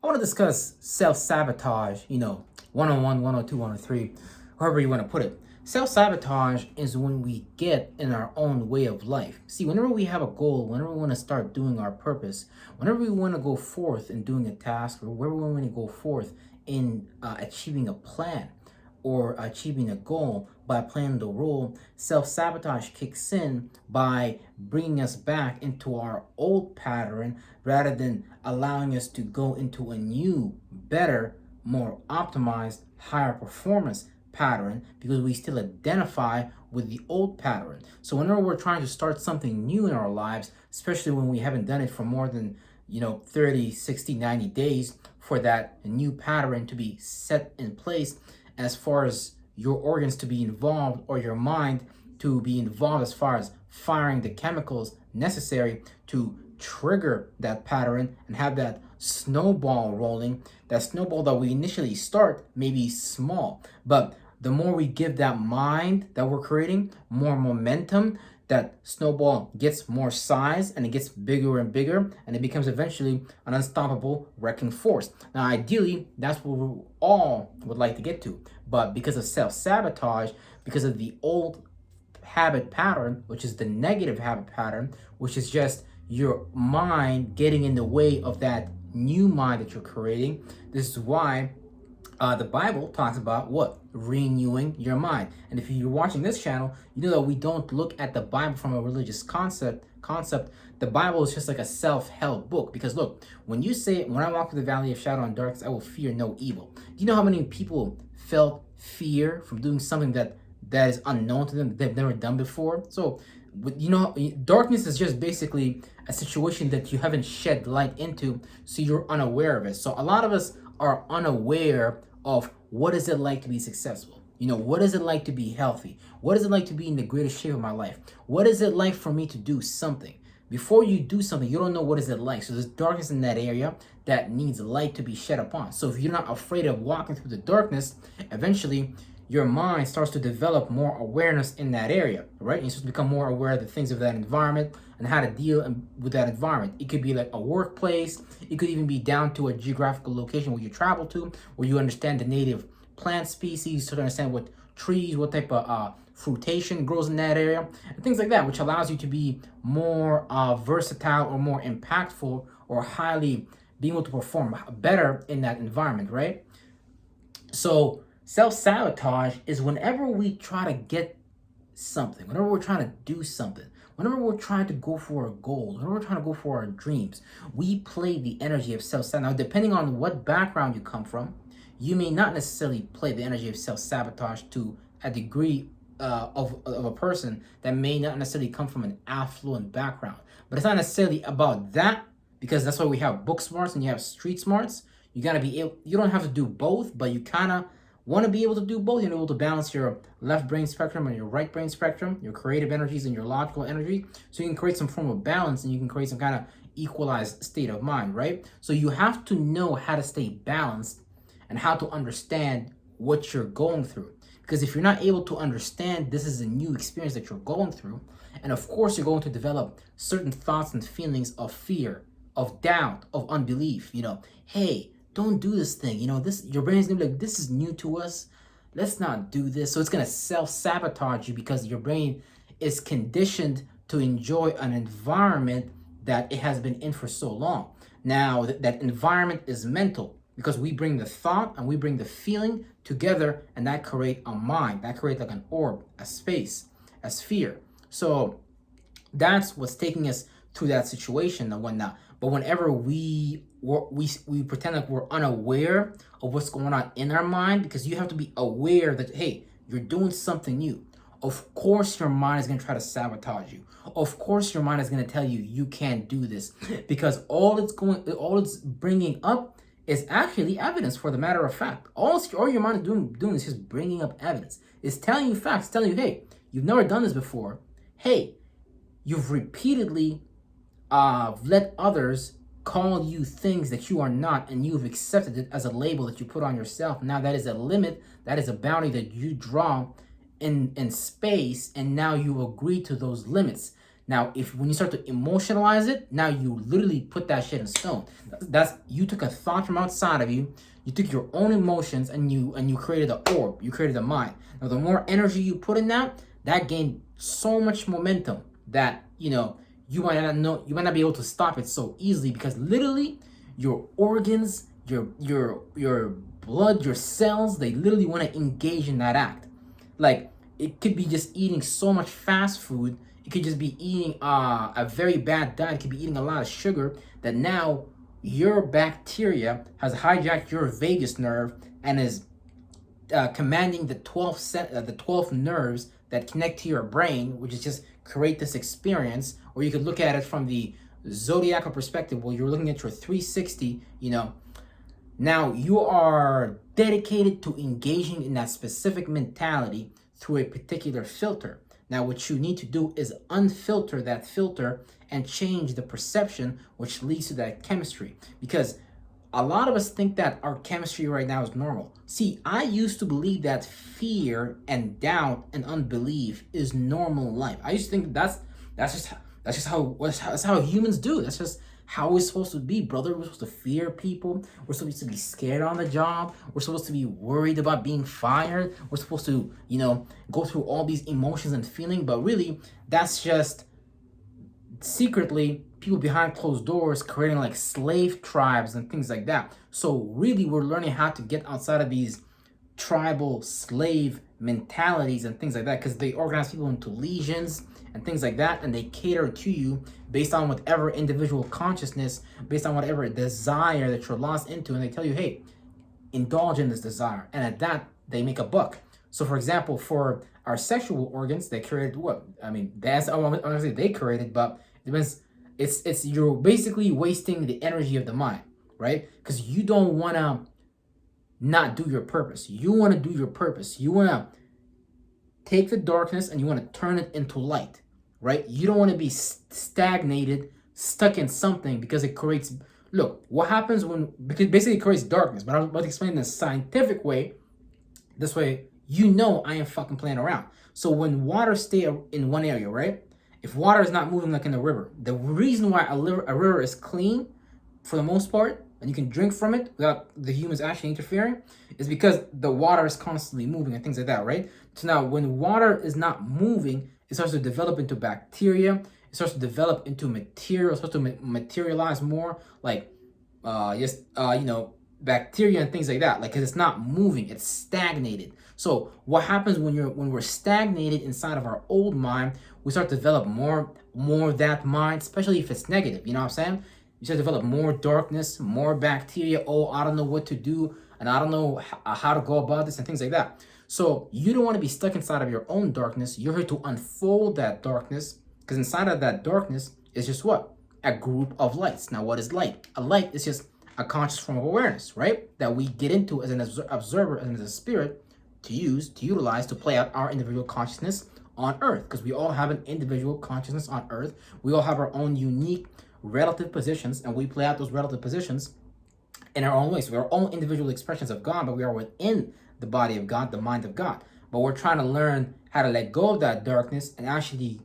I want to discuss self-sabotage, 101, 102, 103, however you want to put it. Self-sabotage is when we get in our own way of life. See, whenever we have a goal, whenever we want to start doing our purpose, whenever we want to go forth in doing a task, or wherever we want to go forth in achieving a plan or achieving a goal by playing the role, self-sabotage kicks in by bringing us back into our old pattern rather than allowing us to go into a new, better, more optimized, higher performance pattern, because we still identify with the old pattern. So whenever we're trying to start something new in our lives, especially when we haven't done it for more than 30, 60, 90 days, for that new pattern to be set in place, as far as your organs to be involved or your mind to be involved as far as firing the chemicals necessary to trigger that pattern and have that snowball rolling. That snowball that we initially start may be small, but the more we give that mind that we're creating more momentum, that snowball gets more size and it gets bigger and bigger, and it becomes eventually an unstoppable wrecking force. Now, ideally, that's what we all would like to get to. But because of self-sabotage, because of the old habit pattern, which is the negative habit pattern, which is just your mind getting in the way of that new mind that you're creating, this is why the Bible talks about what? Renewing your mind. And if you're watching this channel, you know that we don't look at the Bible from a religious concept. The Bible is just like a self-help book. Because look, when you say, when I walk through the valley of shadow and darkness, I will fear no evil. Do you know how many people felt fear from doing something that is unknown to them, that they've never done before? So, darkness is just basically a situation that you haven't shed light into, so you're unaware of it. So a lot of us are unaware of what is it like to be successful. What is it like to be healthy? What is it like to be in the greatest shape of my life? What is it like for me to do something? Before you do something, you don't know what is it like. So there's darkness in that area that needs light to be shed upon. So if you're not afraid of walking through the darkness, eventually your mind starts to develop more awareness in that area, right? And you start to become more aware of the things of that environment and how to deal with that environment. It could be like a workplace. It could even be down to a geographical location where you travel to, where you understand the native plant species, to understand what trees, what type of fruitation grows in that area, and things like that, which allows you to be more versatile or more impactful or highly being able to perform better in that environment, right? So self-sabotage is whenever we try to get something, whenever we're trying to do something, whenever we're trying to go for a goal, whenever we're trying to go for our dreams, we play the energy of self-sabotage. Now, depending on what background you come from, you may not necessarily play the energy of self-sabotage to a degree of a person that may not necessarily come from an affluent background. But it's not necessarily about that, because that's why we have book smarts and you have street smarts. You gotta be able, you don't have to do both, but you kind of want to be able to do both. You're able to balance your left brain spectrum and your right brain spectrum, your creative energies and your logical energy, so you can create some form of balance and you can create some kind of equalized state of mind, right? So you have to know how to stay balanced and how to understand what you're going through. Because if you're not able to understand this is a new experience that you're going through, and of course you're going to develop certain thoughts and feelings of fear, of doubt, of unbelief, hey, don't do this thing. Your brain's gonna be like, this is new to us. Let's not do this. So it's gonna self-sabotage you because your brain is conditioned to enjoy an environment that it has been in for so long. Now, that environment is mental, because we bring the thought and we bring the feeling together, and that create a mind. That creates like an orb, a space, a sphere. So that's what's taking us through that situation and whatnot. But whenever we pretend like we're unaware of what's going on in our mind, because you have to be aware that, hey, you're doing something new. Of course your mind is going to try to sabotage you. Of course your mind is going to tell you you can't do this, because all it's bringing up is actually evidence. For the matter of fact, all your mind is doing is just bringing up evidence. It's telling you facts, telling you, hey, you've never done this before. Hey, you've repeatedly let others call you things that you are not, and you've accepted it as a label that you put on yourself. Now that is a limit, that is a boundary that you draw in space, and now you agree to those limits. Now, if when you start to emotionalize it, now you literally put that shit in stone. That's you took a thought from outside of you, you took your own emotions, and you created an orb, you created a mind. Now, the more energy you put in that gained so much momentum that you might not be able to stop it so easily, because literally your organs, your blood, your cells, they literally want to engage in that act. Like, it could be just eating so much fast food. It could just be eating a very bad diet. It could be eating a lot of sugar, that now your bacteria has hijacked your vagus nerve and is commanding the 12 nerves that connect to your brain, which is just create this experience. Or you could look at it from the zodiacal perspective, where you're looking at your 360. Now you are dedicated to engaging in that specific mentality through a particular filter. Now, what you need to do is unfilter that filter and change the perception, which leads to that chemistry. Because a lot of us think that our chemistry right now is normal. See, I used to believe that fear and doubt and unbelief is normal life. I used to think that's just how humans do. That's just how we're supposed to be, brother. We're supposed to fear people. We're supposed to be scared on the job. We're supposed to be worried about being fired. We're supposed to, go through all these emotions and feelings. But really, that's just secretly people behind closed doors creating like slave tribes and things like that. So really, we're learning how to get outside of these tribal slave mentalities and things like that, because they organize people into legions and things like that, and they cater to you based on whatever individual consciousness, based on whatever desire that you're lost into, and they tell you, hey, indulge in this desire, and at that they make a buck. So for example, for our sexual organs, they created what? I mean, that's honestly they created, but it depends. It's you're basically wasting the energy of the mind, right? Because you don't want to not do your purpose. You want to do your purpose. You want to take the darkness and you want to turn it into light, right? You don't want to be stagnated, stuck in something, because it creates. Look, what happens because basically it creates darkness. But I'm about to explain in a scientific way. This way, I am fucking playing around. So when water stay in one area, right? If water is not moving like in a river, the reason why a river is clean for the most part, and you can drink from it without the humans actually interfering, is because the water is constantly moving and things like that, right? So now when water is not moving, it starts to develop into bacteria. It starts to develop into material. It starts to materialize more, like bacteria and things like that. Like, 'cause it's not moving, it's stagnated. So what happens when we're stagnated inside of our old mind? We start to develop more of that mind, especially if it's negative. You know what I'm saying? You start to develop more darkness, more bacteria. Oh, I don't know what to do, and I don't know how to go about this and things like that. So you don't want to be stuck inside of your own darkness. You're here to unfold that darkness, because inside of that darkness is just what? A group of lights. Now, what is light? A light is just a conscious form of awareness, right? That we get into as an observer and as a spirit to utilize to play out our individual consciousness on Earth, because we all have an individual consciousness on Earth. We all have our own unique relative positions, and we play out those relative positions in our own ways. So we are all individual expressions of God, but we are within the body of God, the mind of God. But we're trying to learn how to let go of that darkness and actually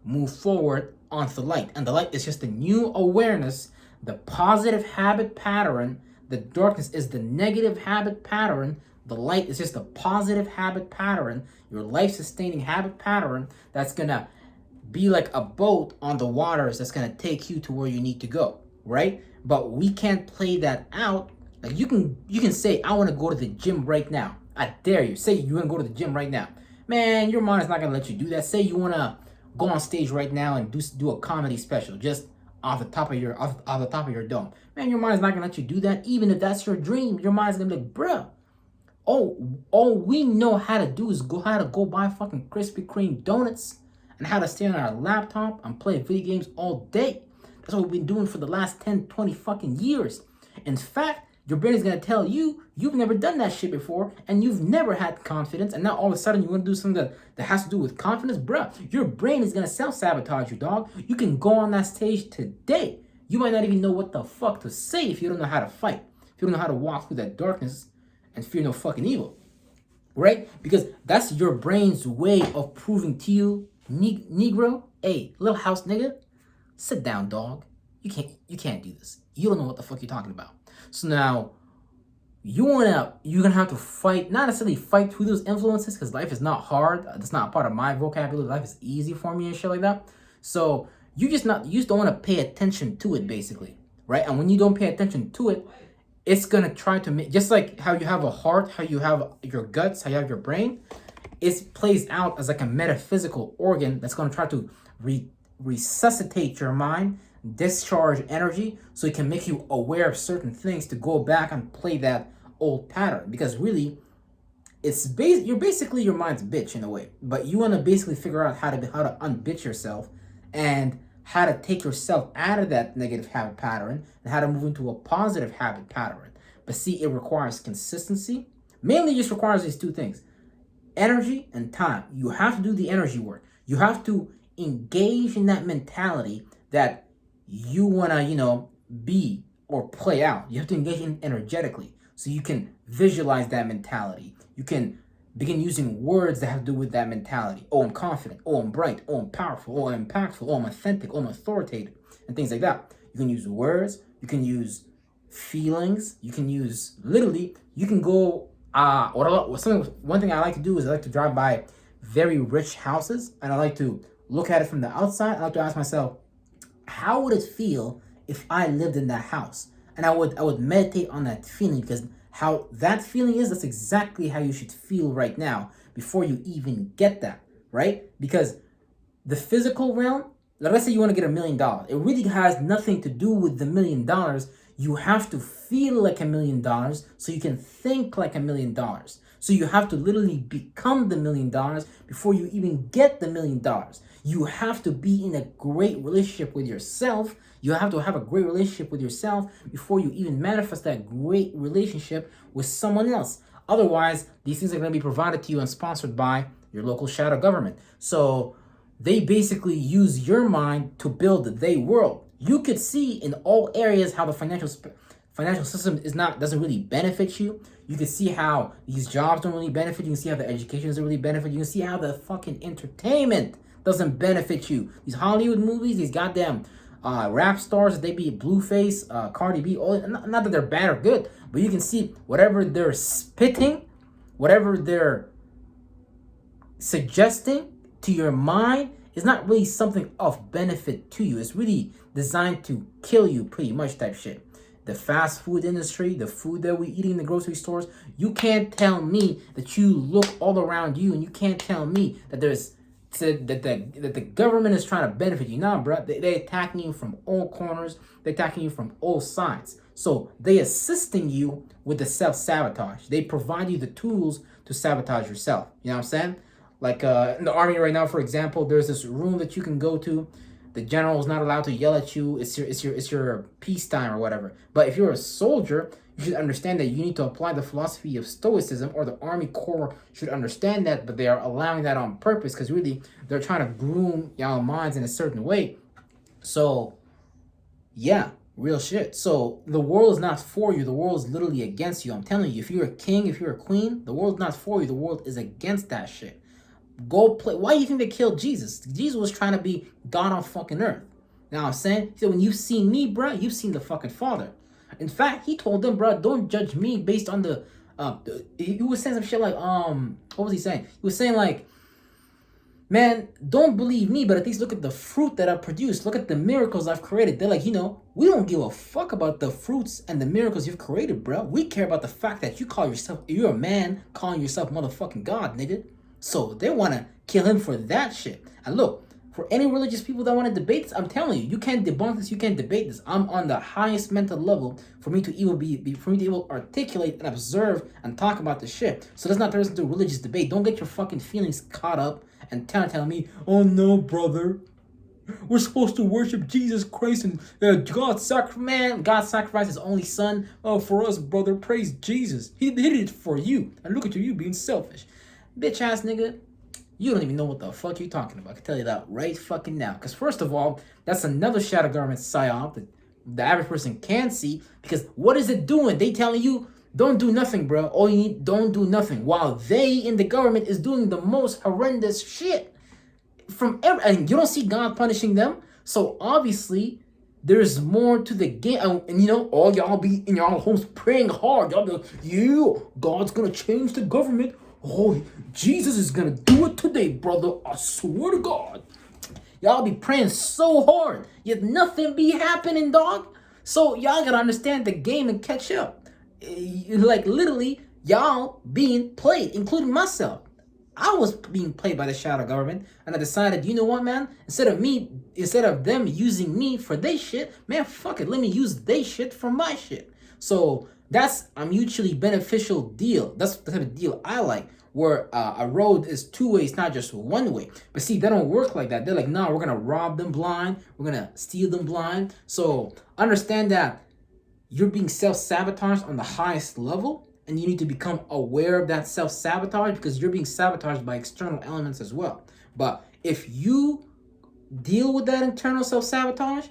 move forward onto the light. And the light is just a new awareness, the positive habit pattern. The darkness is the negative habit pattern. The light is just a positive habit pattern, your life-sustaining habit pattern that's going to be like a boat on the waters that's going to take you to where you need to go, right? But we can't play that out. Like, you can say, I want to go to the gym right now. I dare you. Say you want to go to the gym right now. Man, your mind is not going to let you do that. Say you want to go on stage right now and do a comedy special just off the top of your dome. Man, your mind is not going to let you do that. Even if that's your dream, your mind is going to be like, bruh, all we know how to do is how to go buy fucking Krispy Kreme donuts and how to stay on our laptop and play video games all day. That's what we've been doing for the last 10, 20 fucking years. In fact, your brain is going to tell you you've never done that shit before and you've never had confidence, and now all of a sudden you want to do something that has to do with confidence. Bruh, your brain is going to self-sabotage you, dog. You can go on that stage today. You might not even know what the fuck to say if you don't know how to fight, if you don't know how to walk through that darkness and fear no fucking evil, right? Because that's your brain's way of proving to you Negro, hey, little house nigga, sit down, dog. You can't do this. You don't know what the fuck you're talking about. So now you're gonna have to fight, not necessarily fight through those influences, because life is not hard. That's not a part of my vocabulary. Life is easy for me and shit like that. So you just don't want to pay attention to it, basically, right? And when you don't pay attention to it, it's gonna try to make, just like how you have a heart, how you have your guts, how you have your brain. It plays out as like a metaphysical organ that's gonna try to resuscitate your mind, discharge energy, so it can make you aware of certain things to go back and play that old pattern. Because really, you're basically your mind's bitch in a way, but you want to basically figure out how to unbitch yourself, and how to take yourself out of that negative habit pattern, and how to move into a positive habit pattern. But see, it requires consistency. Mainly just requires these two things: energy and time. You have to do the energy work. You have to engage in that mentality that you want to, be or play out. You have to engage in energetically, so you can visualize that mentality. You can begin using words that have to do with that mentality. Oh, I'm confident. Oh, I'm bright. Oh, I'm powerful. Oh, I'm impactful. Oh, I'm authentic. Oh, I'm authoritative, and things like that. You can use words. You can use feelings. You can use, literally, you can go, one thing I like to do is I like to drive by very rich houses, and I like to look at it from the outside. I like to ask myself, how would it feel if I lived in that house? And I would meditate on that feeling, because how that feeling is, that's exactly how you should feel right now before you even get that, right? Because the physical realm, like, let's say you want to get $1 million. It really has nothing to do with the $1 million. You have to feel like $1 million so you can think like $1 million. So you have to literally become the $1 million before you even get the $1 million. You have to be in a great relationship with yourself. You have to have a great relationship with yourself before you even manifest that great relationship with someone else. Otherwise, these things are going to be provided to you and sponsored by your local shadow government. So they basically use your mind to build their world. You could see in all areas how the financial system doesn't really benefit you. You can see how these jobs don't really benefit you. You can see how the education doesn't really benefit you. You can see how the fucking entertainment doesn't benefit you. These Hollywood movies, these goddamn rap stars, they be Blueface, Cardi B, not that they're bad or good, but you can see whatever they're spitting, whatever they're suggesting to your mind is not really something of benefit to you. It's really designed to kill you, pretty much, type shit. The fast food industry, the food that we eat in the grocery stores, you can't tell me that you look all around you, and you can't tell me that that the government is trying to benefit you. Nah, bro, they're attacking you from all corners. They're attacking you from all sides. So they assisting you with the self-sabotage. They provide you the tools to sabotage yourself. You know what I'm saying? Like in the army right now, for example, there's this room that you can go to. The general is not allowed to yell at you. It's your peacetime or whatever. But if you're a soldier, you should understand that you need to apply the philosophy of stoicism, or the Army Corps should understand that, but they are allowing that on purpose, because really they're trying to groom y'all minds in a certain way. So yeah, real shit. So the world is not for you. The world is literally against you. I'm telling you, if you're a king, if you're a queen, the world's not for you. The world is against that shit. Go play. Why do you think they killed Jesus? Jesus was trying to be God on fucking earth. Now I'm saying, so when you've seen me, bro, you've seen the fucking Father. In fact, he told them, bro, don't judge me based on he was saying some shit like, what was he saying? He was saying like, man, don't believe me, but at least look at the fruit that I produced. Look at the miracles I've created. They're like, we don't give a fuck about the fruits and the miracles you've created, bro. We care about the fact that you're a man calling yourself motherfucking God, nigga. So they want to kill him for that shit. And look, for any religious people that want to debate this, I'm telling you, you can't debunk this, you can't debate this. I'm on the highest mental level for me to even articulate and observe and talk about this shit. So let's not turn this into a religious debate. Don't get your fucking feelings caught up and telling me, oh no, brother, we're supposed to worship Jesus Christ and God sacrificed his only son. Oh, for us, brother, praise Jesus. He did it for you. And look at you being selfish. Bitch ass nigga, you don't even know what the fuck you're talking about. I can tell you that right fucking now. Because first of all, that's another shadow government psyop that the average person can't see. Because what is it doing? They telling you, don't do nothing, bro. All you need, don't do nothing. While they in the government is doing the most horrendous shit. And you don't see God punishing them. So obviously, there's more to the game. And you know, all y'all be in y'all homes praying hard. Y'all be like, yeah, God's gonna change the government. Oh, Jesus is gonna do it today, brother. I swear to God. Y'all be praying so hard, yet nothing be happening, dog. So y'all gotta understand the game and catch up. Like literally, y'all being played, including myself. I was being played by the shadow government, and I decided, you know what, man? Instead of them using me for their shit, man, fuck it. Let me use their shit for my shit. So that's a mutually beneficial deal. That's the type of deal I like, where a road is two ways, not just one way. But see, they don't work like that. They're like, no, we're gonna rob them blind. We're gonna steal them blind. So understand that you're being self-sabotaged on the highest level, and you need to become aware of that self-sabotage, because you're being sabotaged by external elements as well. But if you deal with that internal self-sabotage,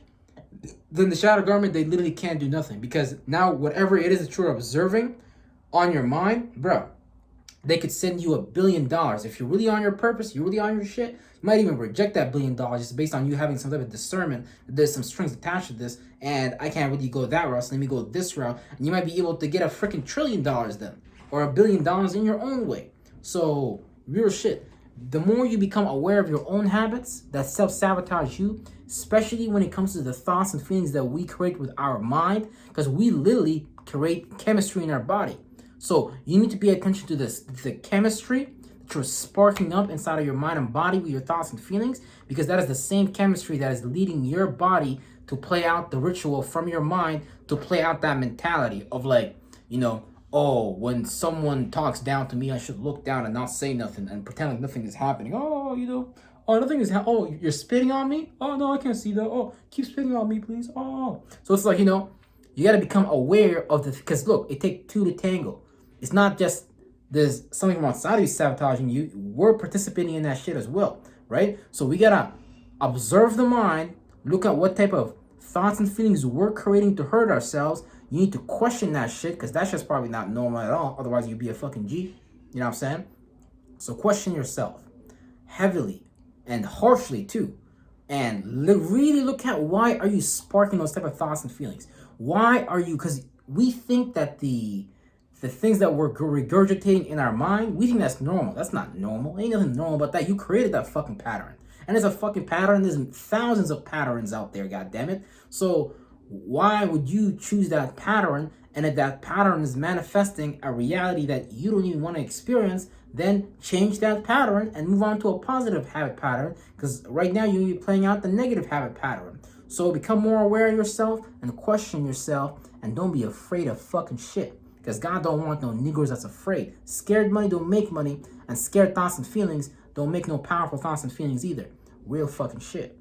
then the shadow government, they literally can't do nothing, because now whatever it is that you're observing on your mind, bro, they could send you $1 billion. If you're really on your purpose, you're really on your shit, you might even reject that $1 billion just based on you having some type of discernment. There's some strings attached to this, and I can't really go that route, so let me go this route. And you might be able to get a freaking $1 trillion then, or $1 billion in your own way. So, real shit. The more you become aware of your own habits that self-sabotage you, especially when it comes to the thoughts and feelings that we create with our mind, because we literally create chemistry in our body. So you need to pay attention to the chemistry that you're sparking up inside of your mind and body with your thoughts and feelings, because that is the same chemistry that is leading your body to play out the ritual from your mind, to play out that mentality of like, you know, oh, when someone talks down to me, I should look down and not say nothing and pretend like nothing is happening. Oh, you know, oh, nothing is oh, you're spitting on me? Oh, no, I can't see that. Oh, keep spitting on me, please. Oh. So it's like, you know, you got to become aware of the, because look, it takes two to tango. It's not just there's something from outside of you sabotaging you. We're participating in that shit as well, right? So we gotta observe the mind, look at what type of thoughts and feelings we're creating to hurt ourselves. You need to question that shit, because that shit's probably not normal at all. Otherwise, you'd be a fucking G. You know what I'm saying? So question yourself heavily and harshly too, and really look at why are you sparking those type of thoughts and feelings. Why are you? Because we think that the things that we're regurgitating in our mind, we think that's normal. That's not normal. Ain't nothing normal about that. You created that fucking pattern. And there's a fucking pattern. There's thousands of patterns out there, goddammit. So why would you choose that pattern? And if that pattern is manifesting a reality that you don't even want to experience, then change that pattern and move on to a positive habit pattern. Because right now you're playing out the negative habit pattern. So become more aware of yourself and question yourself, and don't be afraid of fucking shit. Because God don't want no niggers that's afraid. Scared money don't make money, and scared thoughts and feelings don't make no powerful thoughts and feelings either. Real fucking shit.